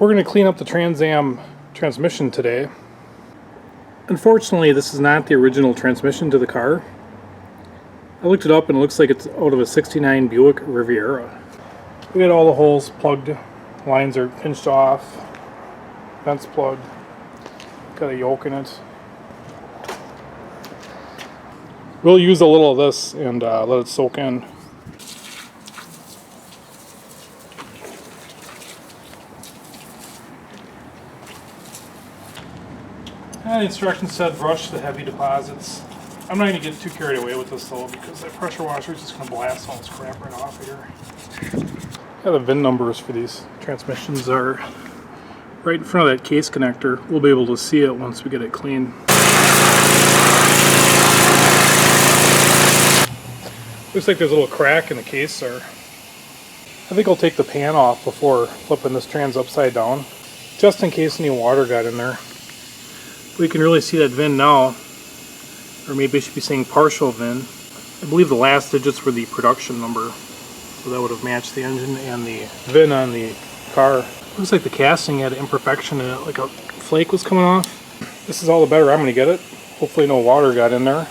We're going to clean up the Trans Am transmission today. Unfortunately, this is not the original transmission to the car. I looked it up and it looks like it's out of a '69 Buick Riviera. We got all the holes plugged, lines are pinched off, vents plugged, got a yoke in it. We'll use a little of this and let it soak in. The instructions said brush the heavy deposits. I'm not going to get too carried away with this though, because that pressure washer is just going to blast all this crap right off here. Yeah, the VIN numbers for these transmissions are right in front of that case connector. We'll be able to see it once we get it clean. Looks like there's a little crack in the case there. I think I'll take the pan off before flipping this trans upside down, just in case any water got in there. We can really see that VIN now, or maybe I should be saying partial VIN. I believe the last digits were the production number, so that would have matched the engine and the VIN on the car. Looks like the casting had an imperfection in it, like a flake was coming off. This is all the better I'm going to get it. Hopefully no water got in there.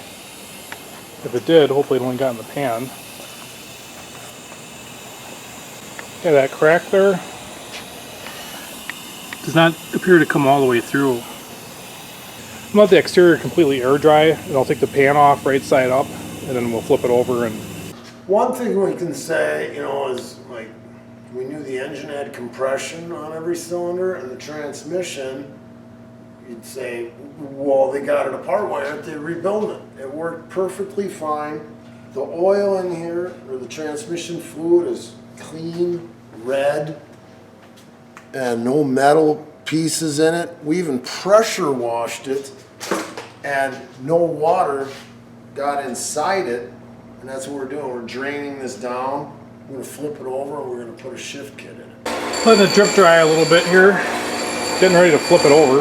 If it did, hopefully it only got in the pan. Yeah, that crack there does not appear to come all the way through. I'm going to let the exterior completely air dry, and I'll take the pan off right side up, and then we'll flip it over. And one thing we can say, is like we knew the engine had compression on every cylinder, and the transmission, you'd say, well, they got it apart, why aren't they rebuilding it? It worked perfectly fine. The oil in here, or the transmission fluid, is clean, red, and no metal pieces in it. We even pressure washed it, and no water got inside it, and that's what we're doing. We're draining this down. We're going to flip it over, and we're going to put a shift kit in it. Letting it drip dry a little bit here. Getting ready to flip it over.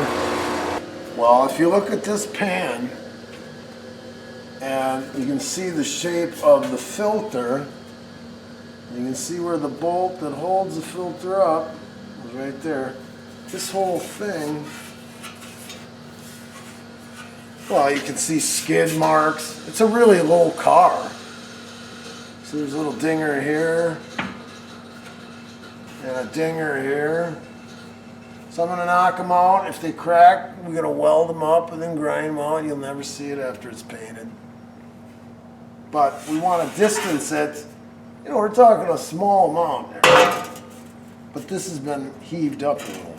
Well, if you look at this pan, and you can see the shape of the filter, you can see where the bolt that holds the filter up is right there. This whole thing, well, you can see skid marks. It's a really low car. So there's a little dinger here, and a dinger here. So I'm going to knock them out. If they crack, we're going to weld them up and then grind them out. You'll never see it after it's painted. But we want to distance it. We're talking a small amount there. But this has been heaved up a little.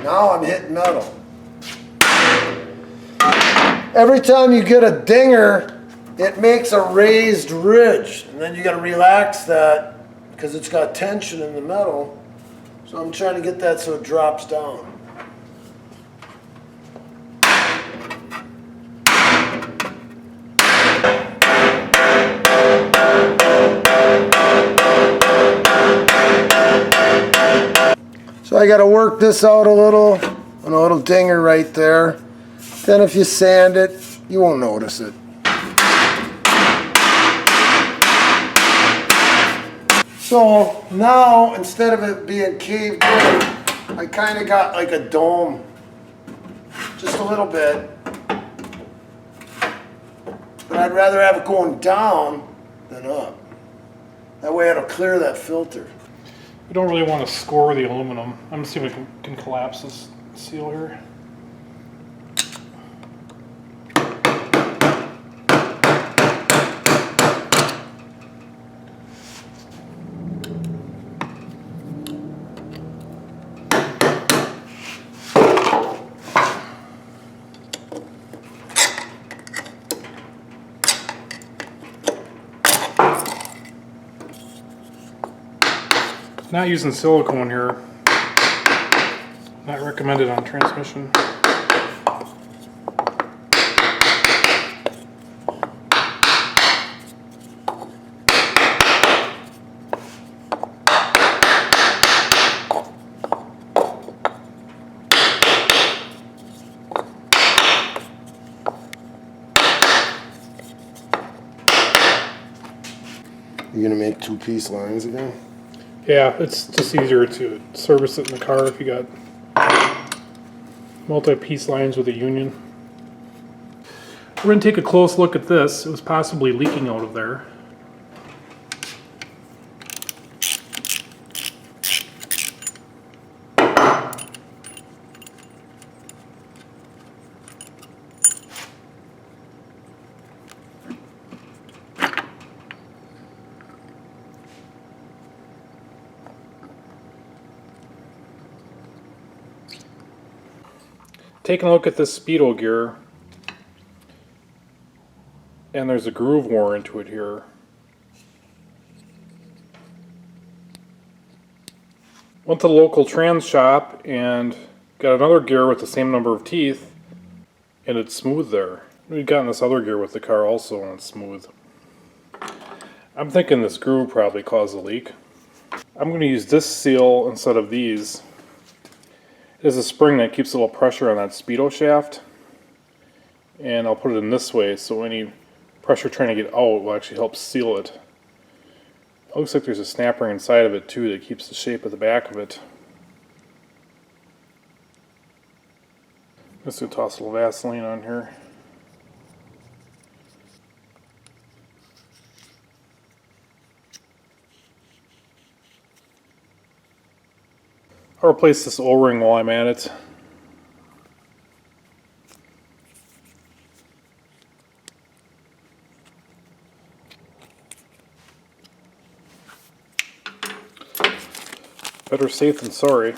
Now I'm hitting metal. Every time you get a dinger, it makes a raised ridge. And then you got to relax that because it's got tension in the metal. So I'm trying to get that so it drops down. So I got to work this out a little, and a little dinger right there. Then if you sand it, you won't notice it. So now, instead of it being caved in, I kind of got like a dome, just a little bit. But I'd rather have it going down than up. That way it'll clear that filter. we don't really want to score the aluminum. I'm going to see if we can collapse this seal here. Not using silicone here. Not recommended on transmission. You're gonna make two-piece lines again? Yeah, it's just easier to service it in the car if you got multi-piece lines with a union. We're going to take a close look at this. It was possibly leaking out of there. Taking a look at this speedo gear, and there's a groove wore into it here. Went to the local trans shop and got another gear with the same number of teeth, and it's smooth there. We've gotten this other gear with the car also, and it's smooth. I'm thinking this groove probably caused a leak. I'm going to use this seal instead of these. There's a spring that keeps a little pressure on that speedo shaft, and I'll put it in this way so any pressure trying to get out will actually help seal it. It looks like there's a snap ring inside of it too that keeps the shape of the back of it. Just gonna toss a little Vaseline on here. I'll replace this O-ring while I'm at it. Better safe than sorry. A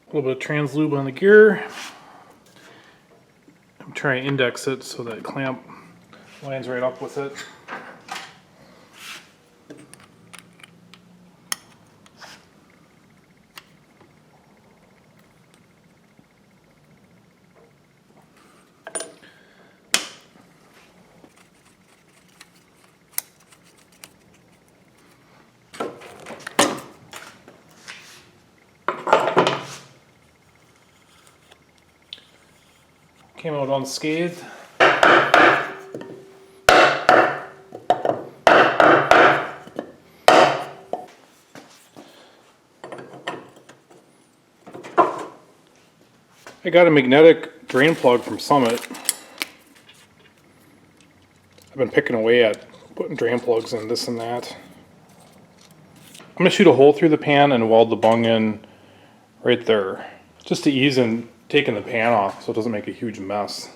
little bit of trans lube on the gear. I'm trying to index it so that clamp lines right up with it. Came out unscathed. I got a magnetic drain plug from Summit. I've been picking away at putting drain plugs in this and that. I'm going to shoot a hole through the pan and weld the bung in right there, just to ease in taking the pan off so it doesn't make a huge mess.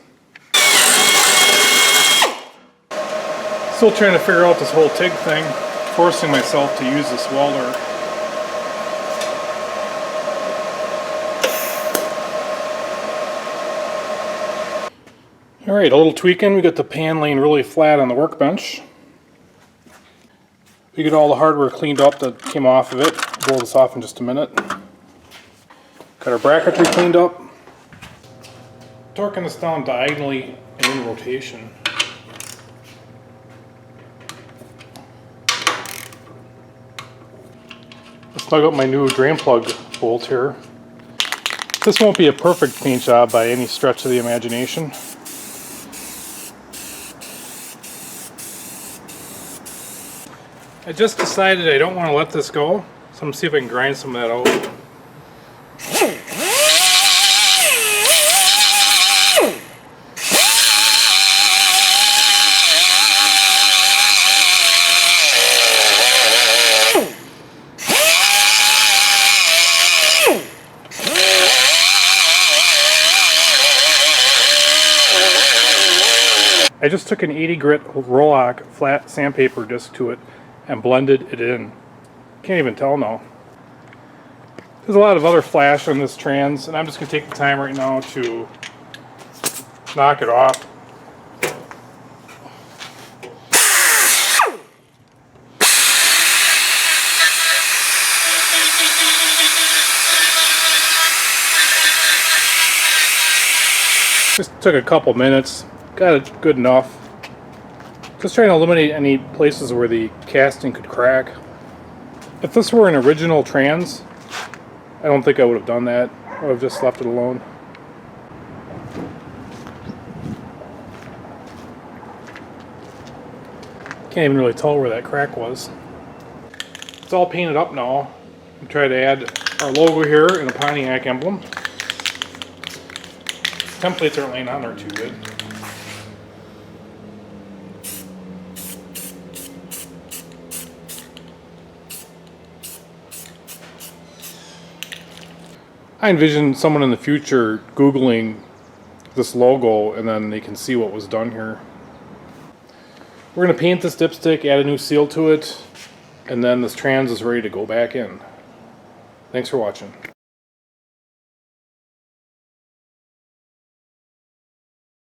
Still trying to figure out this whole TIG thing, forcing myself to use this welder. Alright, a little tweaking. We got the pan laying really flat on the workbench. We get all the hardware cleaned up that came off of it. Blow this off in just a minute. Got our bracketry cleaned up. Torquing this down diagonally and in rotation. Snug up my new drain plug bolt here. This won't be a perfect paint job by any stretch of the imagination. I just decided I don't want to let this go, so I'm going to see if I can grind some of that out. I just took an 80 grit Roloc flat sandpaper disc to it and blended it in. Can't even tell now. There's a lot of other flash on this trans, and I'm just going to take the time right now to knock it off. Just took a couple minutes. Got it good enough. Just trying to eliminate any places where the casting could crack. If this were an original trans, I don't think I would have done that. I would have just left it alone. Can't even really tell where that crack was. It's all painted up now. We try to add our logo here and a Pontiac emblem. Templates aren't laying on there too good. I envision someone in the future Googling this logo and then they can see what was done here. We're going to paint this dipstick, add a new seal to it, and then this trans is ready to go back in. Thanks for watching.